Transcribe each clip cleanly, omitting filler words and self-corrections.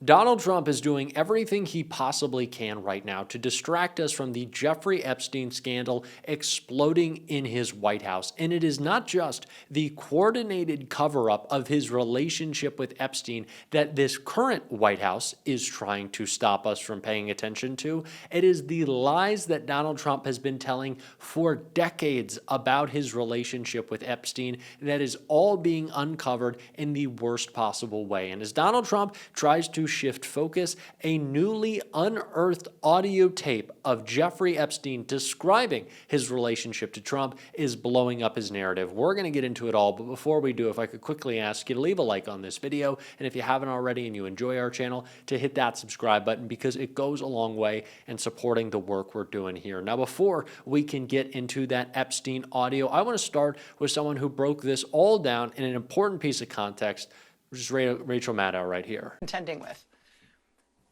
Donald Trump is doing everything he possibly can right now to distract us from the Jeffrey Epstein scandal exploding in his White House. And it is not just the coordinated cover-up of his relationship with Epstein that this current White House is trying to stop us from paying attention to. It is the lies that Donald Trump has been telling for decades about his relationship with Epstein that is all being uncovered in the worst possible way. And as Donald Trump tries to shift focus, a newly unearthed audio tape of Jeffrey Epstein describing his relationship to Trump is blowing up his narrative. We're going to get into it all, but before we do, if I could quickly ask you to leave a like on this video, and if you haven't already and you enjoy our channel, to hit that subscribe button because it goes a long way in supporting the work we're doing here. Now, before we can get into that Epstein audio, I want to start with someone who broke this all down in an important piece of context, which is Rachel Maddow right here. Contending with.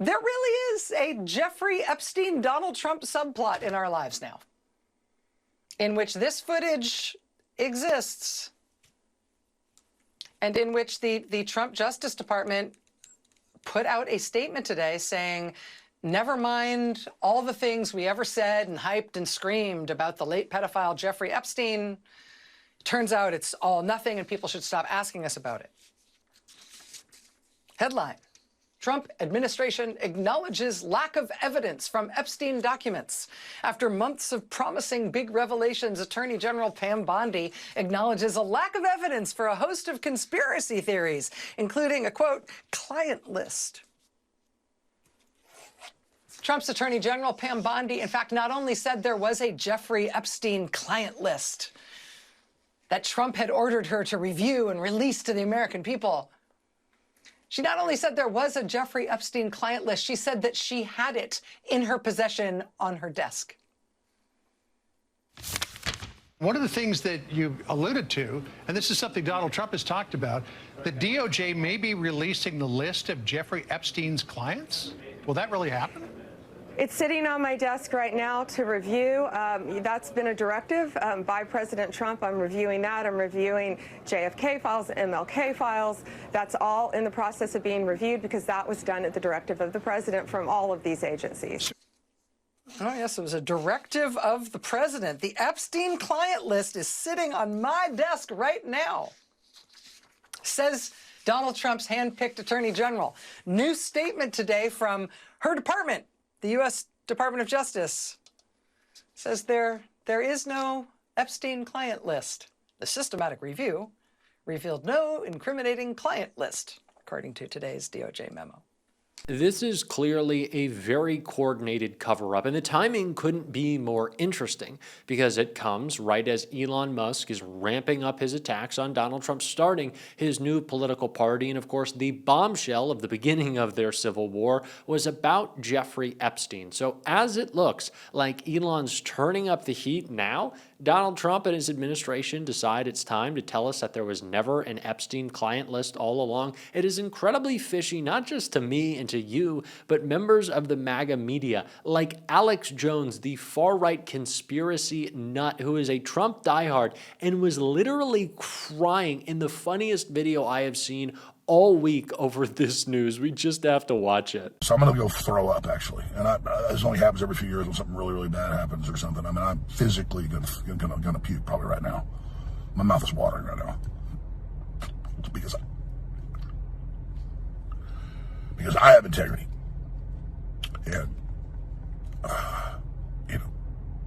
There really is a Jeffrey Epstein, Donald Trump subplot in our lives now, in which this footage exists and in which the Trump Justice Department put out a statement today saying, never mind all the things we ever said and hyped and screamed about the late pedophile Jeffrey Epstein. Turns out it's all nothing and people should stop asking us about it. Headline: Trump administration acknowledges lack of evidence from Epstein documents. After months of promising big revelations, Attorney General Pam Bondi acknowledges a lack of evidence for a host of conspiracy theories, including a, quote, client list. Trump's Attorney General Pam Bondi, in fact, not only said there was a Jeffrey Epstein client list that Trump had ordered her to review and release to the American people, she not only said there was a Jeffrey Epstein client list, she said that she had it in her possession on her desk. One of the things that you alluded to, and this is something Donald Trump has talked about, the DOJ may be releasing the list of Jeffrey Epstein's clients. Will that really happen? It's sitting on my desk right now to review. That's been a directive by President Trump. I'm reviewing that. I'm reviewing JFK files, MLK files. That's all in the process of being reviewed because that was done at the directive of the president from all of these agencies. Oh, yes, it was a directive of the president. The Epstein client list is sitting on my desk right now, says Donald Trump's hand-picked attorney general. New statement today from her department. The U.S. Department of Justice says there is no Epstein client list. The systematic review revealed no incriminating client list, according to today's DOJ memo. This is clearly a very coordinated cover-up, and the timing couldn't be more interesting because it comes right as Elon Musk is ramping up his attacks on Donald Trump, starting his new political party. And of course, the bombshell of the beginning of their civil war was about Jeffrey Epstein. So as it looks like Elon's turning up the heat now, Donald Trump and his administration decide it's time to tell us that there was never an Epstein client list all along. It is incredibly fishy, not just to me and to you, but members of the MAGA media like Alex Jones, the far-right conspiracy nut who is a Trump diehard and was literally crying in the funniest video I have seen all week over this news. We just have to watch it. So I'm going to go throw up, actually. And this only happens every few years when something really, really bad happens or something. I mean, I'm physically going to puke probably right now. My mouth is watering right now. Because I have integrity. And,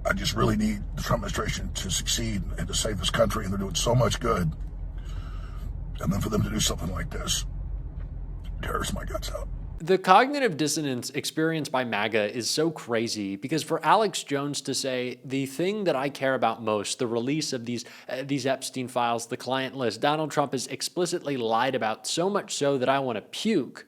I just really need the Trump administration to succeed and to save this country. And they're doing so much good. And then for them to do something like this tears my guts out. The cognitive dissonance experienced by MAGA is so crazy because for Alex Jones to say the thing that I care about most, the release of these Epstein files, the client list, Donald Trump has explicitly lied about, so much so that I want to puke.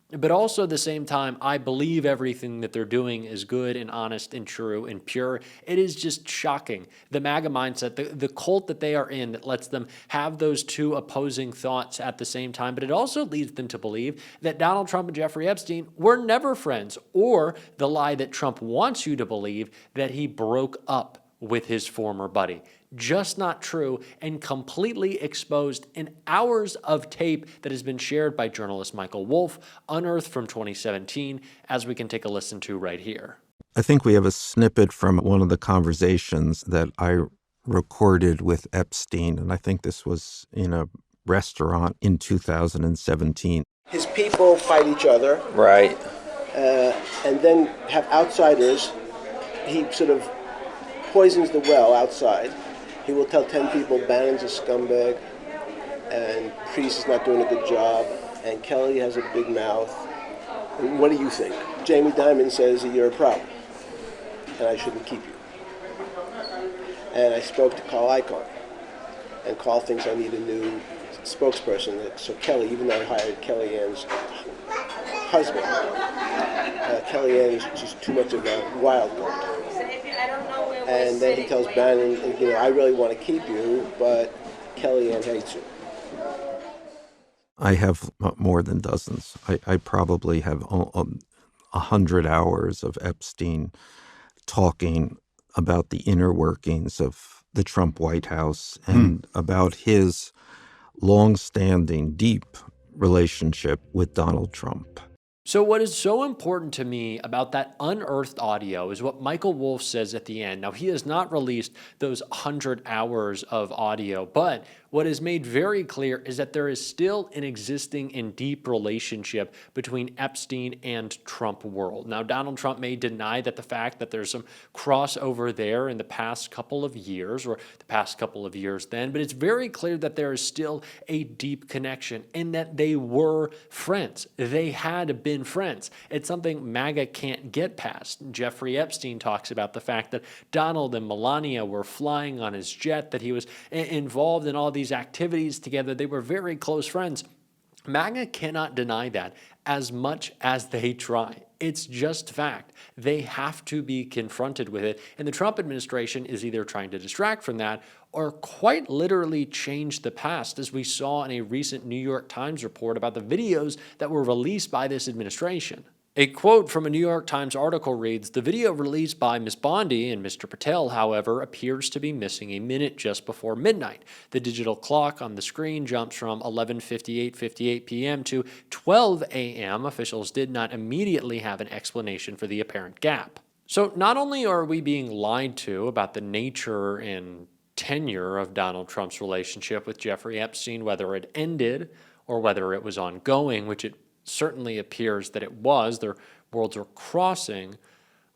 But also at the same time, I believe everything that they're doing is good and honest and true and pure. It is just shocking. The MAGA mindset, the cult that they are in that lets them have those two opposing thoughts at the same time. But it also leads them to believe that Donald Trump and Jeffrey Epstein were never friends, or the lie that Trump wants you to believe that he broke up with his former buddy. Just not true, and completely exposed in hours of tape that has been shared by journalist Michael Wolff, unearthed from 2017, as we can take a listen to right here. I think we have a snippet from one of the conversations that I recorded with Epstein, and I think this was in a restaurant in 2017. His people fight each other. Right. And then have outsiders. He sort of poisons the well outside. He will tell 10 people Bannon's a scumbag and Priest is not doing a good job and Kelly has a big mouth. And what do you think? Jamie Dimon says that you're a problem and I shouldn't keep you. And I spoke to Carl Icahn, and Carl thinks I need a new spokesperson. So Kelly, even though I hired Kellyanne's husband, Kellyanne is just too much of a wild card. And then he tells Bannon, I really want to keep you, but Kellyanne hates you. I have more than dozens. I probably have 100 hours of Epstein talking about the inner workings of the Trump White House and about his long-standing, deep relationship with Donald Trump. So what is so important to me about that unearthed audio is what Michael Wolff says at the end. Now, he has not released those 100 hours of audio, but what is made very clear is that there is still an existing and deep relationship between Epstein and Trump world. Now, Donald Trump may deny that the fact that there's some crossover there in the past couple of years or the past couple of years then, but it's very clear that there is still a deep connection and that they were friends. They had been friends. It's something MAGA can't get past. Jeffrey Epstein talks about the fact that Donald and Melania were flying on his jet, that he was involved in all these activities together. They were very close friends. MAGA cannot deny that as much as they try. It's just fact. They have to be confronted with it. And the Trump administration is either trying to distract from that or quite literally change the past, as we saw in a recent New York Times report about the videos that were released by this administration. A quote from a New York Times article reads, "The video released by Ms. Bondi and Mr. Patel, however, appears to be missing a minute just before midnight. The digital clock on the screen jumps from 11:58 p.m. to 12 a.m. Officials did not immediately have an explanation for the apparent gap." So not only are we being lied to about the nature and tenure of Donald Trump's relationship with Jeffrey Epstein, whether it ended or whether it was ongoing, which it certainly appears that it was, their worlds are crossing,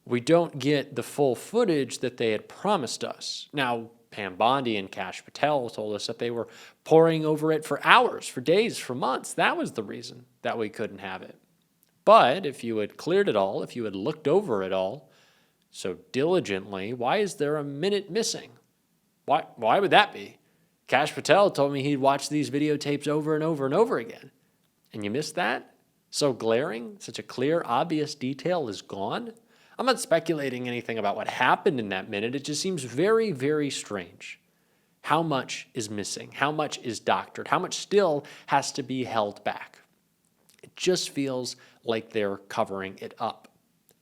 we don't get the full footage that they had promised us. Now, Pam Bondi and Kash Patel told us that they were poring over it for hours, for days, for months. That was the reason that we couldn't have it. But if you had cleared it all, if you had looked over it all so diligently, why is there a minute missing? Why would that be? Kash Patel told me he'd watched these videotapes over and over and over again. And you missed that? So glaring, such a clear, obvious detail is gone? I'm not speculating anything about what happened in that minute. It just seems very, very strange. How much is missing? How much is doctored? How much still has to be held back? It just feels like they're covering it up.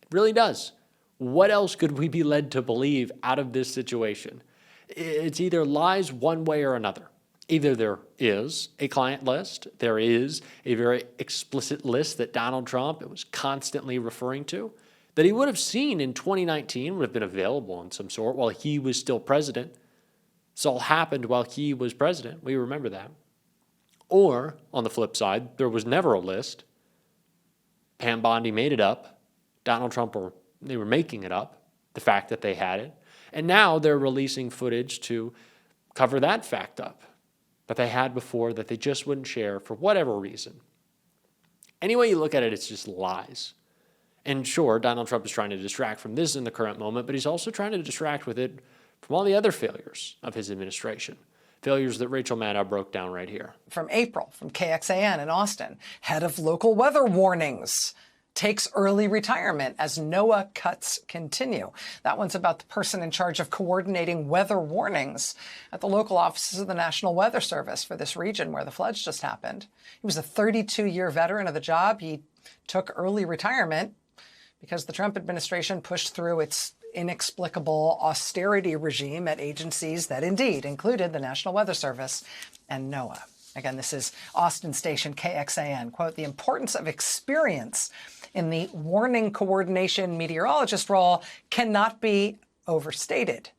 It really does. What else could we be led to believe out of this situation? It's either lies one way or another. Either there is a client list, there is a very explicit list that Donald Trump was constantly referring to, that he would have seen in 2019, would have been available in some sort while he was still president. This all happened while he was president. We remember that. Or, on the flip side, there was never a list. Pam Bondi made it up. Donald Trump, they were making it up, the fact that they had it. And now they're releasing footage to cover that fact up that they had before that they just wouldn't share for whatever reason. Any way you look at it, it's just lies. And sure, Donald Trump is trying to distract from this in the current moment, but he's also trying to distract with it from all the other failures of his administration. Failures that Rachel Maddow broke down right here. From April, from KXAN in Austin, head of local weather warnings takes early retirement as NOAA cuts continue. That one's about the person in charge of coordinating weather warnings at the local offices of the National Weather Service for this region where the floods just happened. He was a 32-year veteran of the job. He took early retirement because the Trump administration pushed through its inexplicable austerity regime at agencies that indeed included the National Weather Service and NOAA. Again, this is Austin Station KXAN. Quote, the importance of experience in the warning coordination meteorologist role cannot be overstated.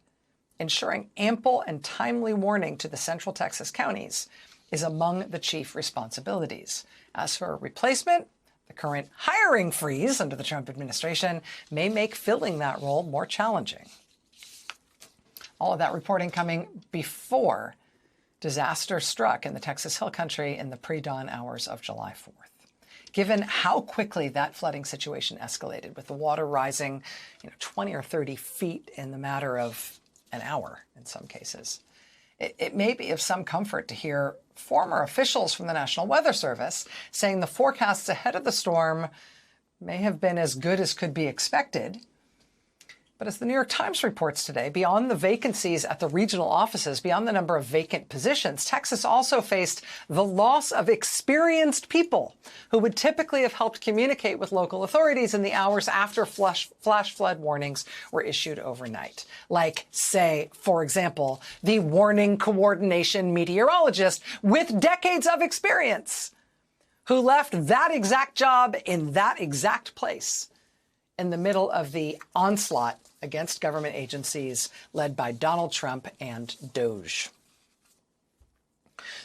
Ensuring ample and timely warning to the Central Texas counties is among the chief responsibilities. As for a replacement, the current hiring freeze under the Trump administration may make filling that role more challenging. All of that reporting coming before disaster struck in the Texas Hill Country in the pre-dawn hours of July 4th. Given how quickly that flooding situation escalated, with the water rising 20 or 30 feet in the matter of an hour in some cases, it may be of some comfort to hear former officials from the National Weather Service saying the forecasts ahead of the storm may have been as good as could be expected. But as the New York Times reports today, beyond the vacancies at the regional offices, beyond the number of vacant positions, Texas also faced the loss of experienced people who would typically have helped communicate with local authorities in the hours after flash flood warnings were issued overnight. Like, say, for example, the warning coordination meteorologist with decades of experience who left that exact job in that exact place in the middle of the onslaught against government agencies led by Donald Trump and DOJ.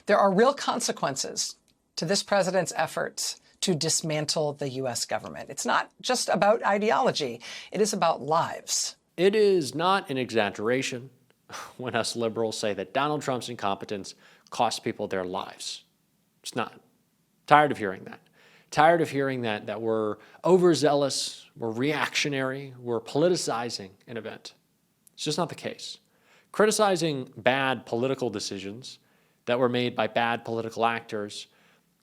There are real consequences to this president's efforts to dismantle the U.S. government. It's not just about ideology. It is about lives. It is not an exaggeration when us liberals say that Donald Trump's incompetence costs people their lives. It's not. Tired of hearing that. Tired of hearing that we're overzealous, we're reactionary, we're politicizing an event. It's just not the case. Criticizing bad political decisions that were made by bad political actors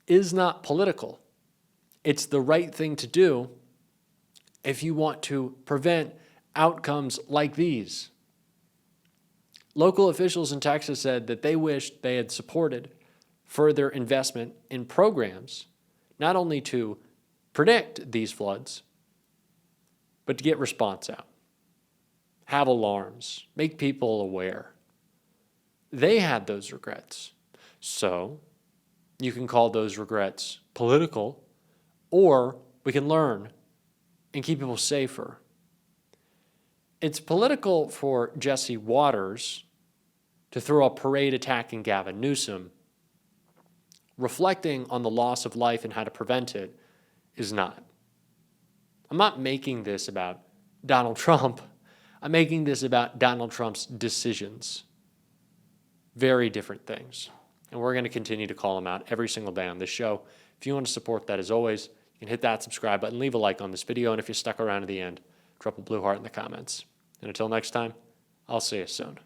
is not political. It's the right thing to do if you want to prevent outcomes like these. Local officials in Texas said that they wished they had supported further investment in programs not only to predict these floods, but to get response out, have alarms, make people aware. They had those regrets. So you can call those regrets political, or we can learn and keep people safer. It's political for Jesse Waters to throw a parade attacking Gavin Newsom. Reflecting on the loss of life and how to prevent it is not. I'm not making this about Donald Trump. I'm making this about Donald Trump's decisions. Very different things. And we're going to continue to call them out every single day on this show. If you want to support that, as always, you can hit that subscribe button, leave a like on this video, and if you stuck around to the end, drop a blue heart in the comments. And until next time, I'll see you soon.